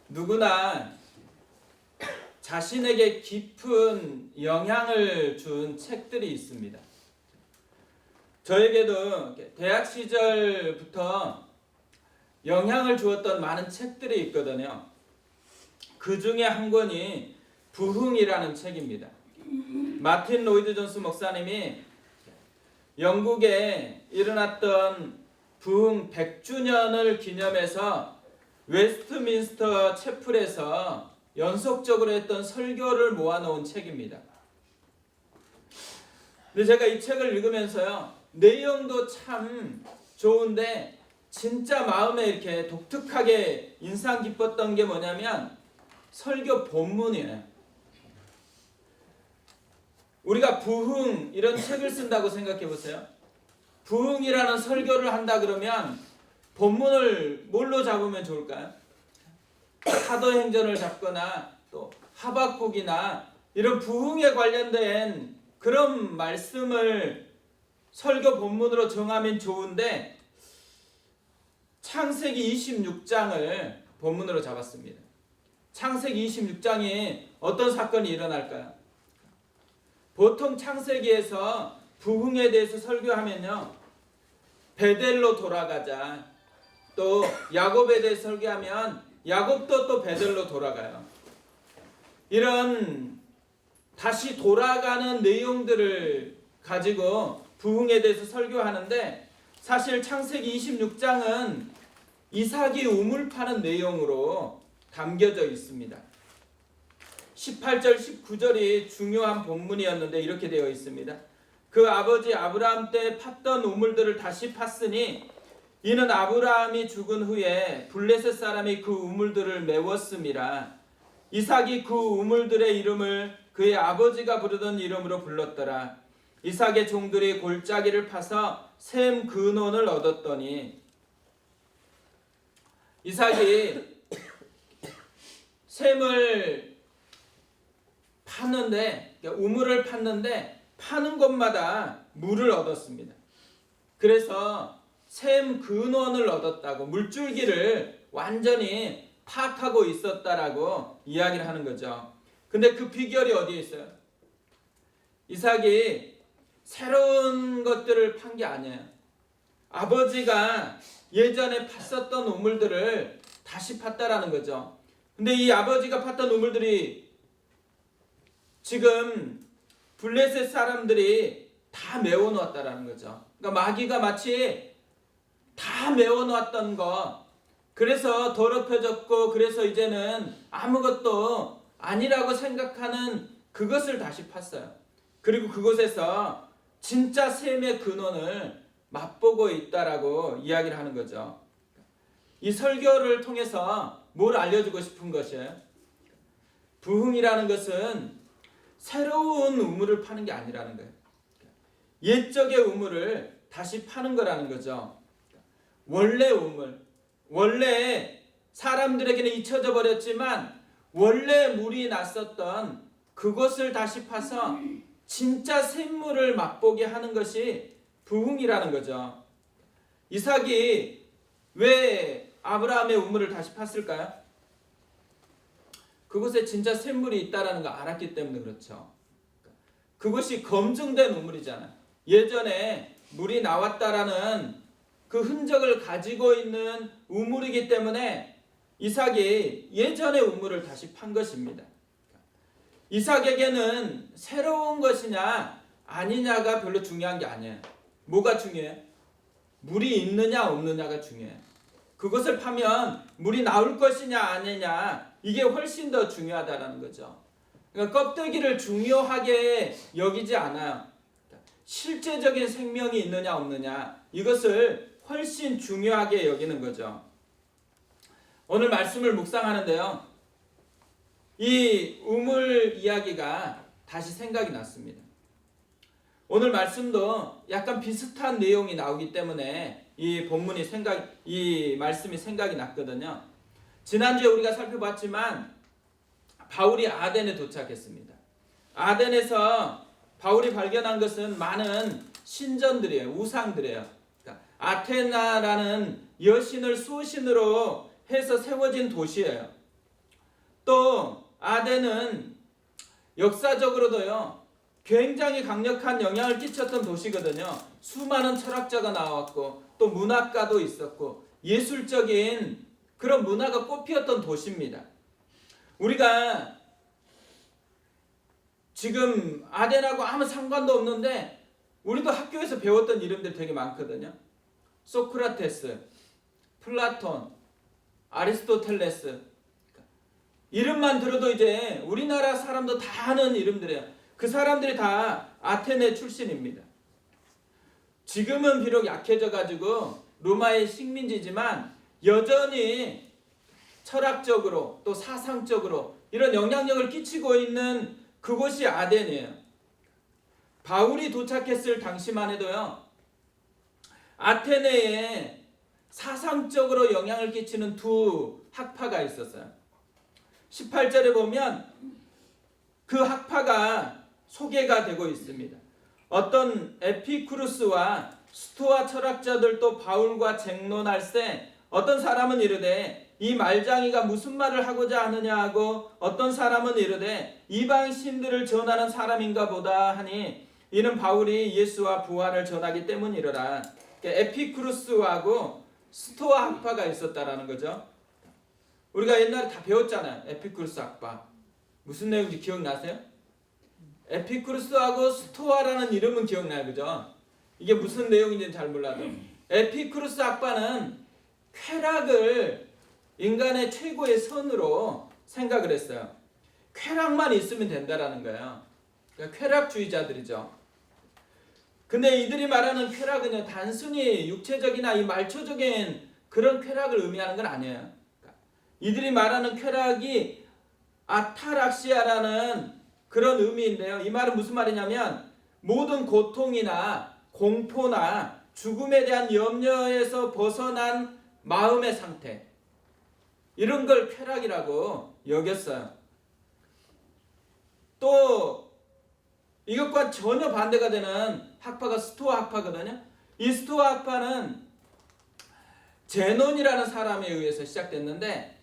누구나 자신에게 깊은 영향을 준 책들이 있습니다. 저에게도 대학 시절부터 영향을 주었던 많은 책들이 있거든요. 그 중에 한 권이 부흥이라는 책입니다. 마틴 로이드 존스 목사님이 영국에 일어났던 부흥 100주년을 기념해서 웨스트민스터 채플에서 연속적으로 했던 설교를 모아놓은 책입니다. 근데 제가 이 책을 읽으면서요, 내용도 참 좋은데 진짜 마음에 이렇게 독특하게 인상 깊었던 게 뭐냐면 설교 본문이에요. 우리가 부흥 이런 책을 쓴다고 생각해 보세요. 부흥이라는 설교를 한다 그러면 본문을 뭘로 잡으면 좋을까요? 사도행전을 잡거나 또 하박국이나 이런 부흥에 관련된 그런 말씀을 설교 본문으로 정하면 좋은데 창세기 26장을 본문으로 잡았습니다. 창세기 26장에 어떤 사건이 일어날까요? 보통 창세기에서 부흥에 대해서 설교하면요, 베델로 돌아가자, 또 야곱에 대해서 설교하면 야곱도 또 베델로 돌아가요. 이런 다시 돌아가는 내용들을 가지고 부흥에 대해서 설교하는데, 사실 창세기 26장은 이삭이 우물 파는 내용으로 담겨져 있습니다. 18절 19절이 중요한 본문이었는데 이렇게 되어 있습니다. 그 아버지 아브라함 때 팠던 우물들을 다시 팠으니 이는 아브라함이 죽은 후에 블레셋 사람이 그 우물들을 메웠음이라. 이삭이 그 우물들의 이름을 그의 아버지가 부르던 이름으로 불렀더라. 이삭의 종들이 골짜기를 파서 셈 근원을 얻었더니, 이삭이 셈을 팠는데, 우물을 팠는데 파는 곳마다 물을 얻었습니다. 그래서 셈 근원을 얻었다고, 물줄기를 완전히 파악하고 있었다라고 이야기를 하는 거죠. 근데 그 비결이 어디에 있어요? 이삭이 새로운 것들을 판 게 아니에요. 아버지가 예전에 팠었던 우물들을 다시 팠다라는 거죠. 근데 이 아버지가 팠던 우물들이 지금 블레셋 사람들이 다 메워놓았다라는 거죠. 그러니까 마귀가 마치 다 메워놓았던 거, 그래서 더럽혀졌고 그래서 이제는 아무것도 아니라고 생각하는 그것을 다시 팠어요. 그리고 그곳에서 진짜 셈의 근원을 맛보고 있다라고 이야기를 하는 거죠. 이 설교를 통해서 뭘 알려주고 싶은 것이에요? 부흥이라는 것은 새로운 우물을 파는 게 아니라는 거예요. 옛적의 우물을 다시 파는 거라는 거죠. 원래 우물, 원래 사람들에게는 잊혀져 버렸지만 원래 물이 났었던 그것을 다시 파서 진짜 샘물을 맛보게 하는 것이 부흥이라는 거죠. 이삭이 왜 아브라함의 우물을 다시 팠을까요? 그곳에 진짜 샘물이 있다는 걸 알았기 때문에 그렇죠. 그것이 검증된 우물이잖아요. 예전에 물이 나왔다라는 그 흔적을 가지고 있는 우물이기 때문에 이삭이 예전의 우물을 다시 판 것입니다. 이삭에게는 새로운 것이냐 아니냐가 별로 중요한 게 아니에요. 뭐가 중요해요? 물이 있느냐 없느냐가 중요해요. 그것을 파면 물이 나올 것이냐 아니냐, 이게 훨씬 더 중요하다는 거죠. 그러니까 껍데기를 중요하게 여기지 않아요. 실제적인 생명이 있느냐 없느냐, 이것을 훨씬 중요하게 여기는 거죠. 오늘 말씀을 묵상하는데요, 이 우물 이야기가 다시 생각이 났습니다. 오늘 말씀도 약간 비슷한 내용이 나오기 때문에 이 말씀이 생각이 났거든요. 지난주에 우리가 살펴봤지만 바울이 아덴에 도착했습니다. 아덴에서 바울이 발견한 것은 많은 신전들이에요. 우상들이에요. 그러니까 아테나라는 여신을 수신으로 해서 세워진 도시예요. 또 아덴은 역사적으로도요 굉장히 강력한 영향을 끼쳤던 도시거든요. 수많은 철학자가 나왔고 또 문학가도 있었고 예술적인 그런 문화가 꽃피었던 도시입니다. 우리가 지금 아덴하고 아무 상관도 없는데 우리도 학교에서 배웠던 이름들이 되게 많거든요. 소크라테스, 플라톤, 아리스토텔레스. 이름만 들어도 이제 우리나라 사람도 다 아는 이름들이에요. 그 사람들이 다 아테네 출신입니다. 지금은 비록 약해져 가지고 로마의 식민지지만 여전히 철학적으로 또 사상적으로 이런 영향력을 끼치고 있는 그곳이 아덴이에요. 바울이 도착했을 당시만 해도요 아테네에 사상적으로 영향을 끼치는 두 학파가 있었어요. 18절에 보면 그 학파가 소개가 되고 있습니다. 어떤 에피쿠루스와 스토아 철학자들도 바울과 쟁론할세 어떤 사람은 이르되 이 말장이가 무슨 말을 하고자 하느냐 하고 어떤 사람은 이르되 이방 신들을 전하는 사람인가 보다 하니 이는 바울이 예수와 부활을 전하기 때문이로라. 에피쿠루스하고 스토아 학파가 있었다라는 거죠. 우리가 옛날에 다 배웠잖아요. 에피쿠루스 학파. 무슨 내용인지 기억나세요? 에피쿠루스하고 스토아라는 이름은 기억나요. 그죠? 이게 무슨 내용인지는 잘 몰라도 에피쿠루스 학파는 쾌락을 인간의 최고의 선으로 생각을 했어요. 쾌락만 있으면 된다라는 거예요. 그러니까 쾌락주의자들이죠. 근데 이들이 말하는 쾌락은요 단순히 육체적이나 이 말초적인 그런 쾌락을 의미하는 건 아니에요. 그러니까 이들이 말하는 쾌락이 아타락시아라는 그런 의미인데요. 이 말은 무슨 말이냐면 모든 고통이나 공포나 죽음에 대한 염려에서 벗어난 마음의 상태, 이런 걸 쾌락이라고 여겼어요. 또 이것과 전혀 반대가 되는 학파가 스토아 학파거든요. 이 스토아 학파는 제논이라는 사람에 의해서 시작됐는데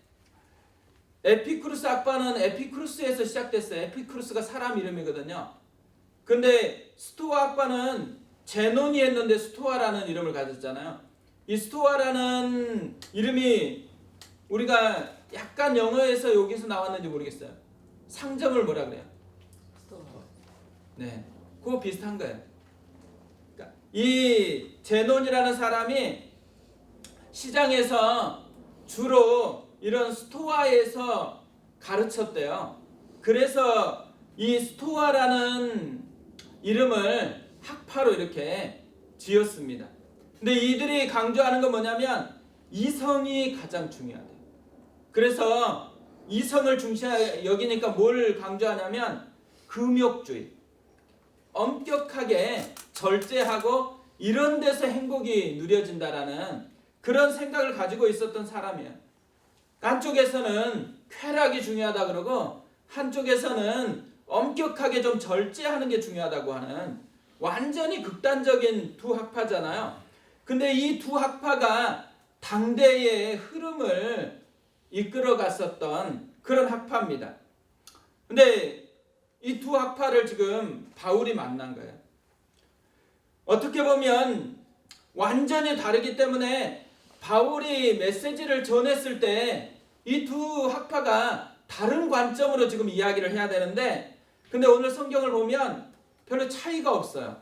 에피쿠루스 학파는 에피쿠루스에서 시작됐어요. 에피쿠루스가 사람 이름이거든요. 근데 스토아 학파는 제논이 했는데 스토아라는 이름을 가졌잖아요. 이 스토아라는 이름이 우리가 약간 영어에서 여기서 나왔는지 모르겠어요. 상점을 뭐라 그래요? 네, 그거 비슷한 거예요. 그러니까 이 제논이라는 사람이 시장에서 주로 이런 스토아에서 가르쳤대요. 그래서 이 스토아라는 이름을 학파로 이렇게 지었습니다. 근데 이들이 강조하는 건 뭐냐면 이성이 가장 중요하대요. 그래서 이성을 중시하게 여기니까 뭘 강조하냐면 금욕주의, 엄격하게 절제하고 이런 데서 행복이 누려진다라는 그런 생각을 가지고 있었던 사람이에요. 한쪽에서는 쾌락이 중요하다 그러고 한쪽에서는 엄격하게 좀 절제하는 게 중요하다고 하는 완전히 극단적인 두 학파잖아요. 근데 이 두 학파가 당대의 흐름을 이끌어 갔었던 그런 학파입니다. 근데 이 두 학파를 지금 바울이 만난 거예요. 어떻게 보면 완전히 다르기 때문에 바울이 메시지를 전했을 때 이 두 학파가 다른 관점으로 지금 이야기를 해야 되는데 근데 오늘 성경을 보면 별로 차이가 없어요.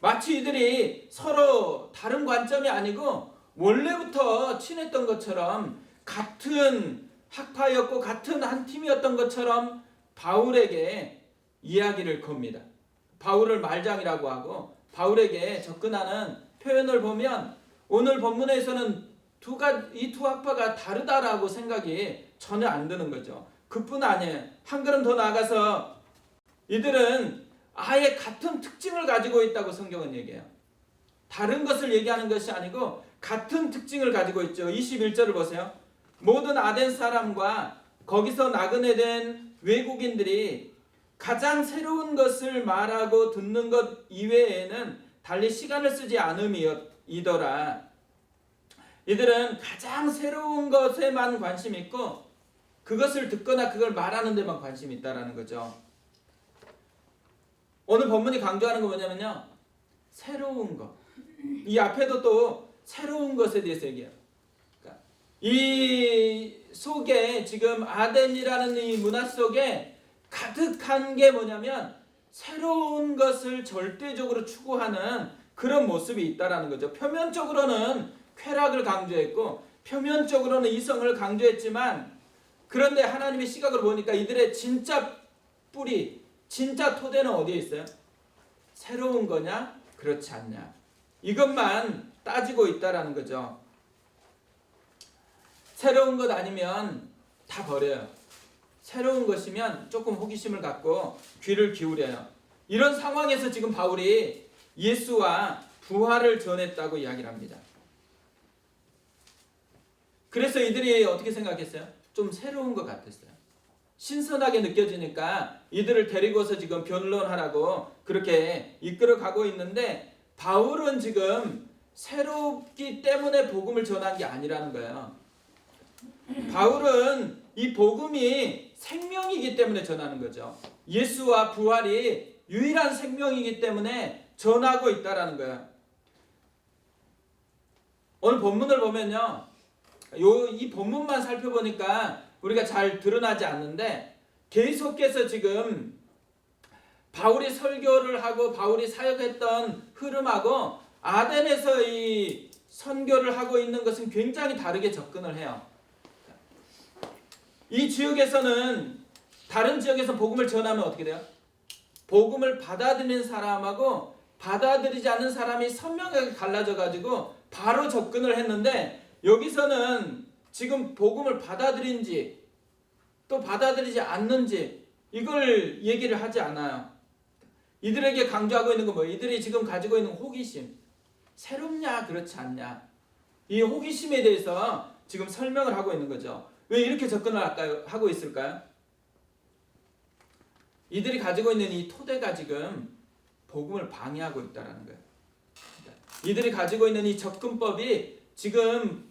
마치 이들이 서로 다른 관점이 아니고 원래부터 친했던 것처럼 같은 학파였고 같은 한 팀이었던 것처럼 바울에게 이야기를 겁니다. 바울을 말장이라고 하고 바울에게 접근하는 표현을 보면 오늘 본문에서는 이 두 학파가 다르다라고 생각이 전혀 안 드는 거죠. 그뿐 아니에요. 한 걸음 더 나아가서 이들은 아예 같은 특징을 가지고 있다고 성경은 얘기해요. 다른 것을 얘기하는 것이 아니고 같은 특징을 가지고 있죠. 21절을 보세요. 모든 아덴 사람과 거기서 나그네 된 외국인들이 가장 새로운 것을 말하고 듣는 것 이외에는 달리 시간을 쓰지 않음이더라. 이들은 가장 새로운 것에만 관심이 있고 그것을 듣거나 그걸 말하는 데만 관심이 있다라는 거죠. 오늘 본문이 강조하는 건 뭐냐면요, 새로운 것. 이 앞에도 또 새로운 것에 대해서 얘기해요. 그러니까 이 속에 지금 아덴이라는 이 문화 속에 가득한 게 뭐냐면 새로운 것을 절대적으로 추구하는 그런 모습이 있다라는 거죠. 표면적으로는 쾌락을 강조했고 표면적으로는 이성을 강조했지만, 그런데 하나님의 시각으로 보니까 이들의 진짜 뿌리, 진짜 토대는 어디에 있어요? 새로운 거냐? 그렇지 않냐? 이것만 따지고 있다라는 거죠. 새로운 것 아니면 다 버려요. 새로운 것이면 조금 호기심을 갖고 귀를 기울여요. 이런 상황에서 지금 바울이 예수와 부활을 전했다고 이야기를 합니다. 그래서 이들이 어떻게 생각했어요? 좀 새로운 것 같았어요. 신선하게 느껴지니까 이들을 데리고서 지금 변론하라고 그렇게 이끌어 가고 있는데, 바울은 지금 새롭기 때문에 복음을 전한 게 아니라는 거예요. 바울은 이 복음이 생명이기 때문에 전하는 거죠. 예수와 부활이 유일한 생명이기 때문에 전하고 있다라는 거예요. 오늘 본문을 보면요, 이 본문만 살펴보니까 우리가 잘 드러나지 않는데, 계속해서 지금 바울이 설교를 하고 바울이 사역했던 흐름하고 아덴에서 이 선교를 하고 있는 것은 굉장히 다르게 접근을 해요. 이 지역에서는, 다른 지역에서 복음을 전하면 어떻게 돼요? 복음을 받아들이는 사람하고 받아들이지 않는 사람이 선명하게 갈라져 가지고 바로 접근을 했는데, 여기서는 지금 복음을 받아들인지 또 받아들이지 않는지 이걸 얘기를 하지 않아요. 이들에게 강조하고 있는 건 뭐예요? 이들이 지금 가지고 있는 호기심, 새롭냐 그렇지 않냐, 이 호기심에 대해서 지금 설명을 하고 있는 거죠. 왜 이렇게 접근을 하고 있을까요? 이들이 가지고 있는 이 토대가 지금 복음을 방해하고 있다는 거예요. 이들이 가지고 있는 이 접근법이 지금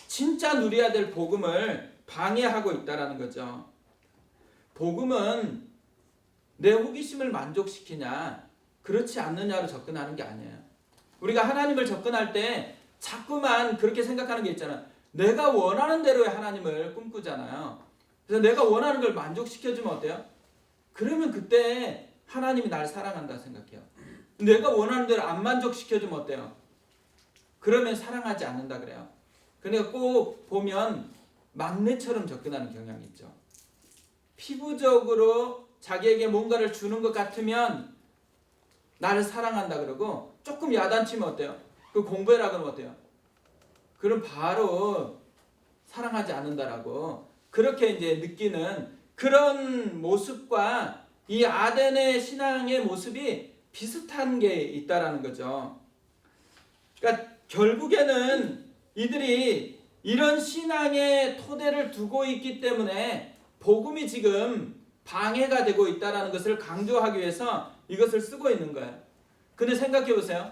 진짜 누려야 될 복음을 방해하고 있다는 거죠. 복음은 내 호기심을 만족시키냐 그렇지 않느냐로 접근하는 게 아니에요. 우리가 하나님을 접근할 때 자꾸만 그렇게 생각하는 게 있잖아요. 내가 원하는 대로의 하나님을 꿈꾸잖아요. 그래서 내가 원하는 걸 만족시켜주면 어때요? 그러면 그때 하나님이 날 사랑한다 생각해요. 내가 원하는 대로 안 만족시켜주면 어때요? 그러면 사랑하지 않는다 그래요. 그러니까 꼭 보면 막내처럼 접근하는 경향이 있죠. 피부적으로 자기에게 뭔가를 주는 것 같으면 나를 사랑한다 그러고, 조금 야단치면 어때요? 그 공부해라 그러면 어때요? 그럼 바로 사랑하지 않는다라고 그렇게 이제 느끼는 그런 모습과 이 아덴의 신앙의 모습이 비슷한 게 있다라는 거죠. 그러니까 결국에는 이들이 이런 신앙의 토대를 두고 있기 때문에 복음이 지금 방해가 되고 있다는 것을 강조하기 위해서 이것을 쓰고 있는 거예요. 근데 생각해 보세요.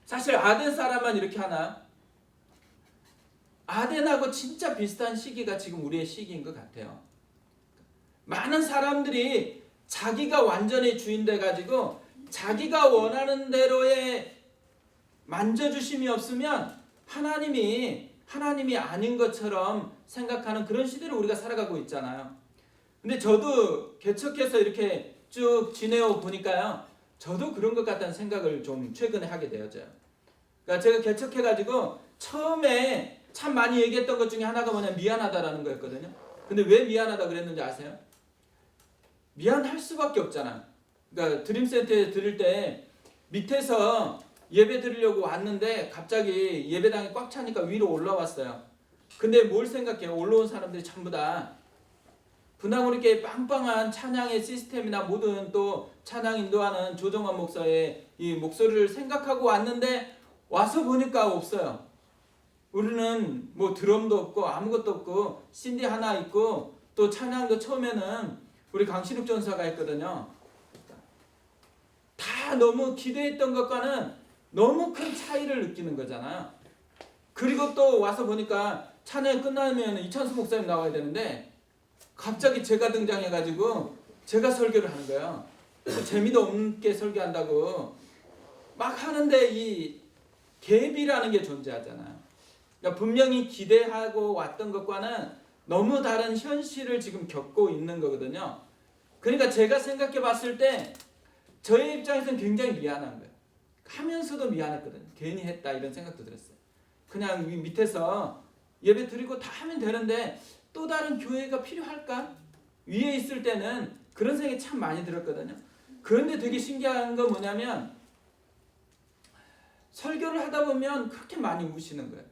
사실 아덴 사람만 이렇게 하나? 아덴하고 진짜 비슷한 시기가 지금 우리의 시기인 것 같아요. 많은 사람들이 자기가 완전히 주인 돼가지고 자기가 원하는 대로의 만져주심이 없으면 하나님이 아닌 것처럼 생각하는 그런 시대를 우리가 살아가고 있잖아요. 근데 저도 개척해서 이렇게 쭉 지내어 보니까요, 저도 그런 것 같다는 생각을 좀 최근에 하게 되어져요. 그러니까 제가 개척해가지고 처음에 참 많이 얘기했던 것 중에 하나가 뭐냐면 미안하다라는 거였거든요. 근데 왜 미안하다 그랬는지 아세요? 미안할 수밖에 없잖아. 그러니까 드림센터에 들을 때 밑에서 예배 드리려고 왔는데 갑자기 예배당이 꽉 차니까 위로 올라왔어요. 근데 뭘 생각해요? 올라온 사람들이 전부 다 분당우리교회 빵빵한 찬양의 시스템이나 모든 또 찬양 인도하는 조정환 목사의 이 목소리를 생각하고 왔는데 와서 보니까 없어요. 우리는 뭐 드럼도 없고 아무것도 없고 CD 하나 있고 또 찬양도 처음에는 우리 강신욱 전사가 했거든요. 다 너무 기대했던 것과는 너무 큰 차이를 느끼는 거잖아요. 그리고 또 와서 보니까 찬양이 끝나면 이찬수 목사님 나와야 되는데 갑자기 제가 등장해가지고 제가 설교를 하는 거예요. 재미도 없게 설교한다고 막 하는데 이 갭이라는 게 존재하잖아요. 그러니까 분명히 기대하고 왔던 것과는 너무 다른 현실을 지금 겪고 있는 거거든요. 그러니까 제가 생각해 봤을 때 저의 입장에서는 굉장히 미안한 거예요. 하면서도 미안했거든요. 괜히 했다 이런 생각도 들었어요. 그냥 밑에서 예배 드리고 다 하면 되는데 또 다른 교회가 필요할까? 위에 있을 때는 그런 생각이 참 많이 들었거든요. 그런데 되게 신기한 건 뭐냐면 설교를 하다 보면 그렇게 많이 우시는 거예요.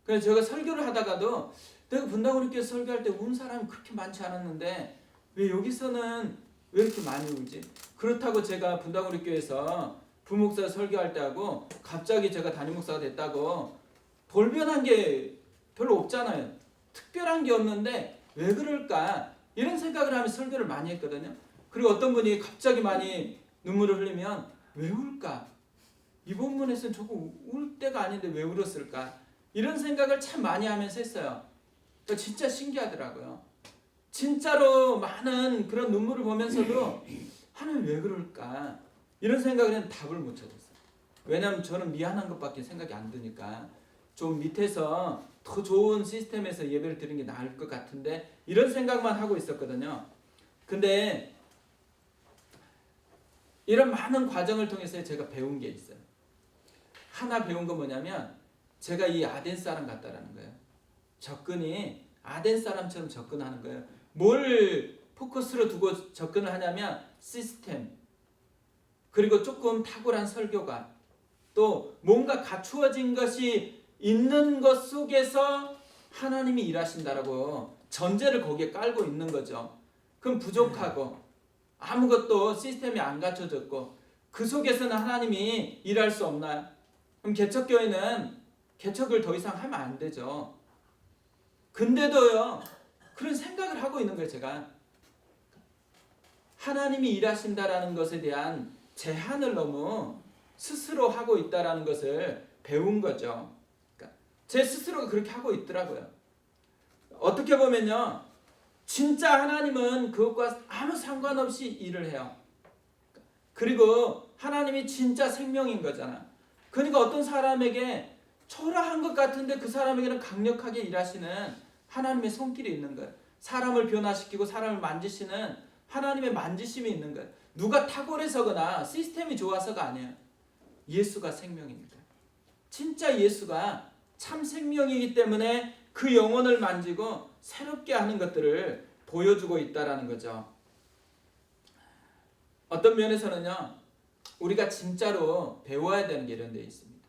그래서 제가 설교를 하다가도 내가 분당우리교회 설교할 때 운 사람이 그렇게 많지 않았는데 왜 여기서는 왜 이렇게 많이 울지? 그렇다고 제가 분당우리교회에서 부목사 설교할 때하고 갑자기 제가 담임목사가 됐다고 돌변한 게 별로 없잖아요. 특별한 게 없는데 왜 그럴까? 이런 생각을 하면서 설교를 많이 했거든요. 그리고 어떤 분이 갑자기 많이 눈물을 흘리면 왜 울까? 이 본문에서는 저거 울 때가 아닌데 왜 울었을까? 이런 생각을 참 많이 하면서 했어요. 그러니까 진짜 신기하더라고요. 진짜로 많은 그런 눈물을 보면서도 하나님 왜 그럴까? 이런 생각을 했는데 답을 못 찾았어요. 왜냐하면 저는 미안한 것밖에 생각이 안 드니까 좀 밑에서 더 좋은 시스템에서 예배를 드리는 게 나을 것 같은데 이런 생각만 하고 있었거든요. 근데 이런 많은 과정을 통해서 제가 배운 게 있어요. 하나 배운 건 뭐냐면 제가 이 아덴 사람 같다라는 거예요. 접근이 아덴 사람처럼 접근하는 거예요. 뭘 포커스로 두고 접근을 하냐면 시스템, 그리고 조금 탁월한 설교가, 또 뭔가 갖추어진 것이 있는 것 속에서 하나님이 일하신다라고 전제를 거기에 깔고 있는 거죠. 그럼 부족하고 아무것도 시스템이 안 갖춰졌고 그 속에서는 하나님이 일할 수 없나요? 그럼 개척교회는 개척을 더 이상 하면 안 되죠. 근데도요, 그런 생각을 하고 있는 거예요. 제가 하나님이 일하신다라는 것에 대한 제한을 너무 스스로 하고 있다라는 것을 배운 거죠. 그러니까 제 스스로가 그렇게 하고 있더라고요. 어떻게 보면요, 진짜 하나님은 그것과 아무 상관없이 일을 해요. 그리고 하나님이 진짜 생명인 거잖아. 그러니까 어떤 사람에게 초라한 것 같은데 그 사람에게는 강력하게 일하시는 하나님의 손길이 있는 거예요. 사람을 변화시키고 사람을 만지시는 하나님의 만지심이 있는 거예요. 누가 탁월해서거나 시스템이 좋아서가 아니에요. 예수가 생명입니다. 진짜 예수가 참 생명이기 때문에 그 영혼을 만지고 새롭게 하는 것들을 보여주고 있다라는 거죠. 어떤 면에서는요, 우리가 진짜로 배워야 되는 게 이런 데 있습니다.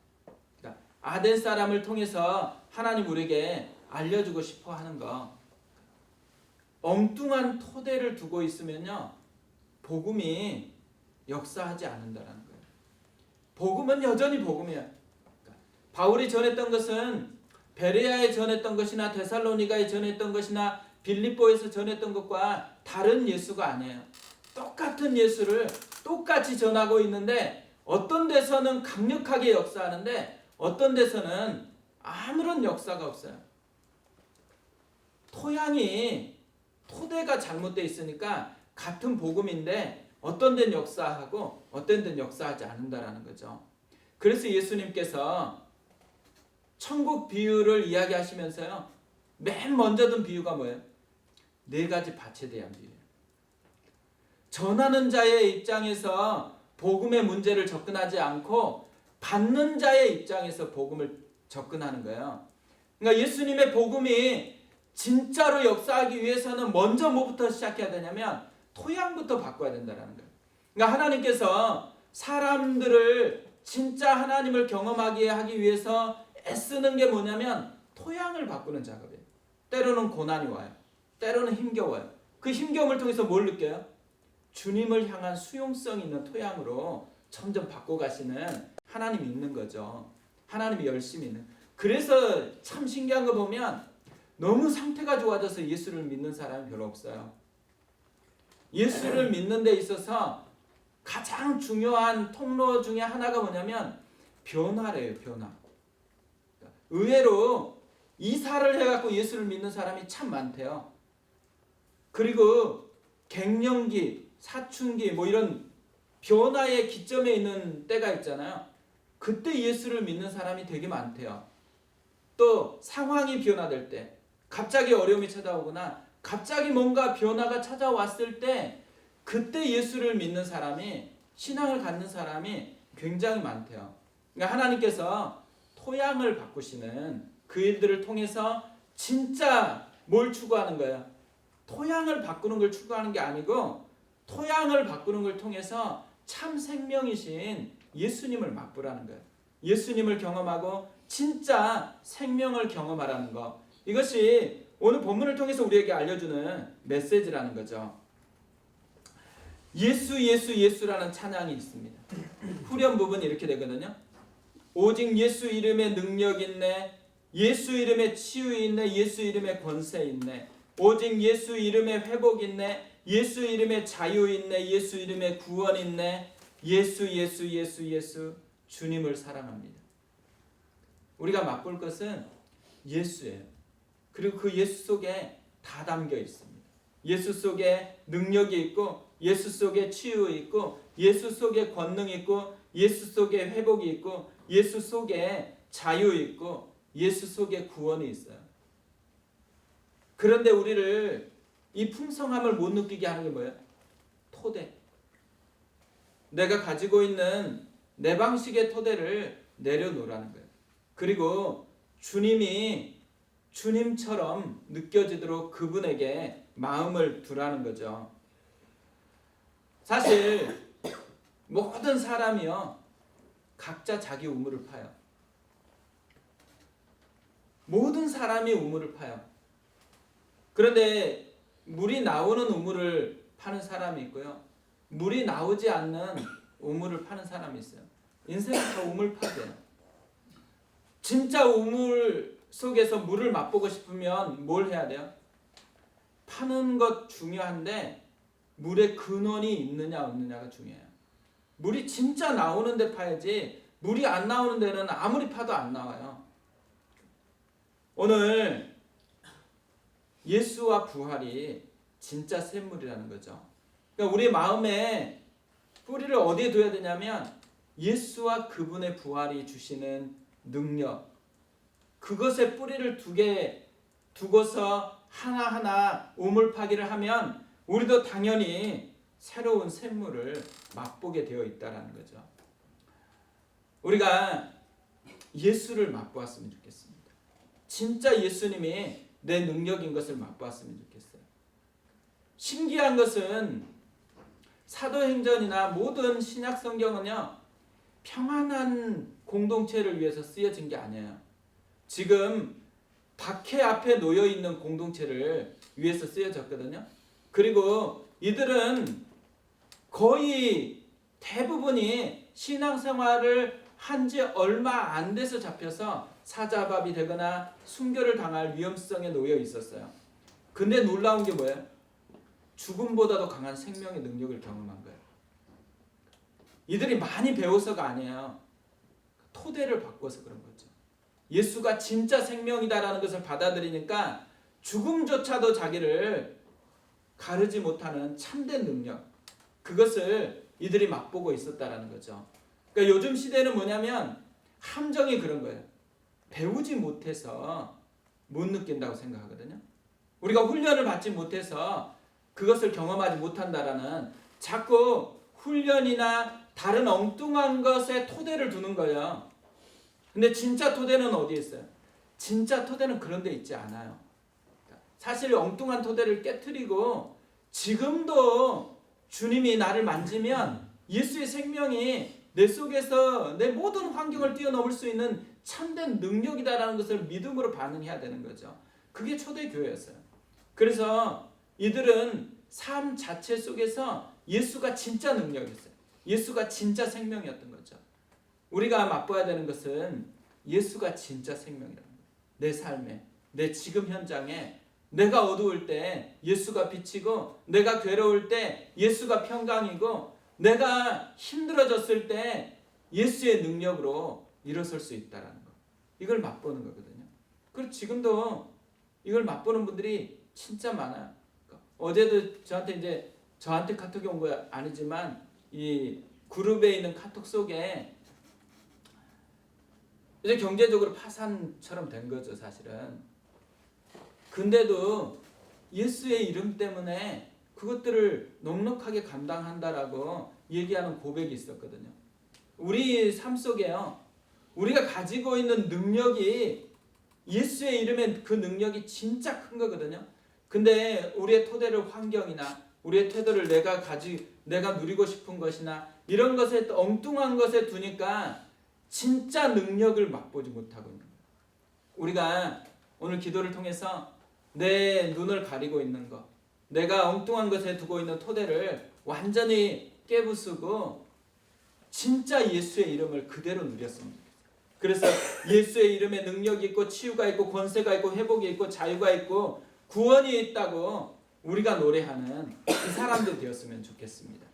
그러니까 아덴 사람을 통해서 하나님 우리에게 알려주고 싶어 하는 거, 엉뚱한 토대를 두고 있으면요, 복음이 역사하지 않는다라는 거예요. 복음은 여전히 복음이에요. 그러니까 바울이 전했던 것은 베레아에 전했던 것이나 데살로니가에 전했던 것이나 빌립보에서 전했던 것과 다른 예수가 아니에요. 똑같은 예수를 똑같이 전하고 있는데 어떤 데서는 강력하게 역사하는데 어떤 데서는 아무런 역사가 없어요. 토대가 잘못되어 있으니까 같은 복음인데 어떤 데는 역사하고 어떤 데는 역사하지 않는다라는 거죠. 그래서 예수님께서 천국 비유를 이야기하시면서요, 맨 먼저 든 비유가 뭐예요? 4가지 밭에 대한 비유예요. 전하는 자의 입장에서 복음의 문제를 접근하지 않고 받는 자의 입장에서 복음을 접근하는 거예요. 그러니까 예수님의 복음이 진짜로 역사하기 위해서는 먼저 뭐부터 시작해야 되냐면 토양부터 바꿔야 된다는 거예요. 그러니까 하나님께서 사람들을 진짜 하나님을 경험하게 하기 위해서 애쓰는 게 뭐냐면 토양을 바꾸는 작업이에요. 때로는 고난이 와요. 때로는 힘겨워요. 그 힘겨움을 통해서 뭘 느껴요? 주님을 향한 수용성 있는 토양으로 점점 바꿔가시는 하나님이 있는 거죠. 하나님이 열심히 있는. 그래서 참 신기한 거 보면 너무 상태가 좋아져서 예수를 믿는 사람이 별로 없어요. 예수를 믿는 데 있어서 가장 중요한 통로 중에 하나가 뭐냐면 변화래요. 변화. 의외로 이사를 해갖고 예수를 믿는 사람이 참 많대요. 그리고 갱년기, 사춘기 뭐 이런 변화의 기점에 있는 때가 있잖아요. 그때 예수를 믿는 사람이 되게 많대요. 또 상황이 변화될 때, 갑자기 어려움이 찾아오거나 갑자기 뭔가 변화가 찾아왔을 때 그때 예수를 믿는 사람이, 신앙을 갖는 사람이 굉장히 많대요. 그러니까 하나님께서 토양을 바꾸시는 그 일들을 통해서 진짜 뭘 추구하는 거예요? 토양을 바꾸는 걸 추구하는 게 아니고 토양을 바꾸는 걸 통해서 참 생명이신 예수님을 맛보라는 거예요. 예수님을 경험하고 진짜 생명을 경험하라는 거. 이것이 오늘 본문을 통해서 우리에게 알려주는 메시지라는 거죠. 예수 예수 예수라는 찬양이 있습니다. 후렴 부분이 이렇게 되거든요. 오직 예수 이름에 능력 있네. 예수 이름에 치유 있네. 예수 이름에 권세 있네. 오직 예수 이름에 회복 있네. 예수 이름에 자유 있네. 예수 이름에 구원 있네. 예수 예수 예수 예수 주님을 사랑합니다. 우리가 맛볼 것은 예수예요. 그리고 그 예수 속에 다 담겨 있습니다. 예수 속에 능력이 있고, 예수 속에 치유 있고, 예수 속에 권능 있고, 예수 속에 회복이 있고, 예수 속에 자유 있고, 예수 속에 구원이 있어요. 그런데 우리를 이 풍성함을 못 느끼게 하는 게 뭐예요? 토대. 내가 가지고 있는 내 방식의 토대를 내려놓으라는 거예요. 그리고 주님이 주님처럼 느껴지도록 그분에게 마음을 두라는 거죠. 사실 모든 사람이요, 각자 자기 우물을 파요. 모든 사람이 우물을 파요. 그런데 물이 나오는 우물을 파는 사람이 있고요, 물이 나오지 않는 우물을 파는 사람이 있어요. 인생은 다 우물파예요. 진짜 우물 속에서 물을 맛보고 싶으면 뭘 해야 돼요? 파는 것 중요한데 물의 근원이 있느냐 없느냐가 중요해요. 물이 진짜 나오는 데 파야지, 물이 안 나오는 데는 아무리 파도 안 나와요. 오늘 예수와 부활이 진짜 샘물이라는 거죠. 그러니까 우리 마음에 뿌리를 어디에 둬야 되냐면 예수와 그분의 부활이 주시는 능력, 그것에 뿌리를 두고서 하나하나 우물 파기를 하면 우리도 당연히 새로운 샘물을 맛보게 되어 있다는 거죠. 우리가 예수를 맛보았으면 좋겠습니다. 진짜 예수님이 내 능력인 것을 맛보았으면 좋겠어요. 신기한 것은 사도행전이나 모든 신약 성경은요, 평안한 공동체를 위해서 쓰여진 게 아니에요. 지금 박해 앞에 놓여 있는 공동체를 위해서 쓰여졌거든요. 그리고 이들은 거의 대부분이 신앙생활을 한 지 얼마 안 돼서 잡혀서 사자밥이 되거나 순교를 당할 위험성에 놓여 있었어요. 근데 놀라운 게 뭐예요? 죽음보다도 강한 생명의 능력을 경험한 거예요. 이들이 많이 배워서가 아니에요. 토대를 바꿔서 그런 거죠. 예수가 진짜 생명이다라는 것을 받아들이니까 죽음조차도 자기를 가르지 못하는 참된 능력, 그것을 이들이 맛보고 있었다라는 거죠. 그러니까 요즘 시대는 뭐냐면 함정이 그런 거예요. 배우지 못해서 못 느낀다고 생각하거든요. 우리가 훈련을 받지 못해서 그것을 경험하지 못한다라는, 자꾸 훈련이나 다른 엉뚱한 것에 토대를 두는 거예요. 근데 진짜 토대는 어디에 있어요? 진짜 토대는 그런 데 있지 않아요. 사실 엉뚱한 토대를 깨트리고 지금도 주님이 나를 만지면 예수의 생명이 내 속에서 내 모든 환경을 뛰어넘을 수 있는 참된 능력이다라는 것을 믿음으로 반응해야 되는 거죠. 그게 초대교회였어요. 그래서 이들은 삶 자체 속에서 예수가 진짜 능력이었어요. 예수가 진짜 생명이었던 거죠. 우리가 맛봐야 되는 것은 예수가 진짜 생명이라는 거예요. 내 삶에, 내 지금 현장에 내가 어두울 때 예수가 비치고, 내가 괴로울 때 예수가 평강이고, 내가 힘들어졌을 때 예수의 능력으로 일어설 수 있다는 거. 이걸 맛보는 거거든요. 그리고 지금도 이걸 맛보는 분들이 진짜 많아요. 어제도 저한테 카톡이 온 거 아니지만 이 그룹에 있는 카톡 속에 이제 경제적으로 파산처럼 된 거죠, 사실은. 근데도 예수의 이름 때문에 그것들을 넉넉하게 감당한다라고 얘기하는 고백이 있었거든요. 우리 삶 속에요, 우리가 가지고 있는 능력이 예수의 이름의 그 능력이 진짜 큰 거거든요. 근데 우리의 토대를 환경이나 우리의 태도를 내가 누리고 싶은 것이나 이런 것에 엉뚱한 것에 두니까 진짜 능력을 맛보지 못하고 있는 거예요. 우리가 오늘 기도를 통해서 내 눈을 가리고 있는 것, 내가 엉뚱한 것에 두고 있는 토대를 완전히 깨부수고 진짜 예수의 이름을 그대로 누렸으면 좋겠어요. 그래서 예수의 이름에 능력이 있고 치유가 있고 권세가 있고 회복이 있고 자유가 있고 구원이 있다고 우리가 노래하는 그 사람들 되었으면 좋겠습니다.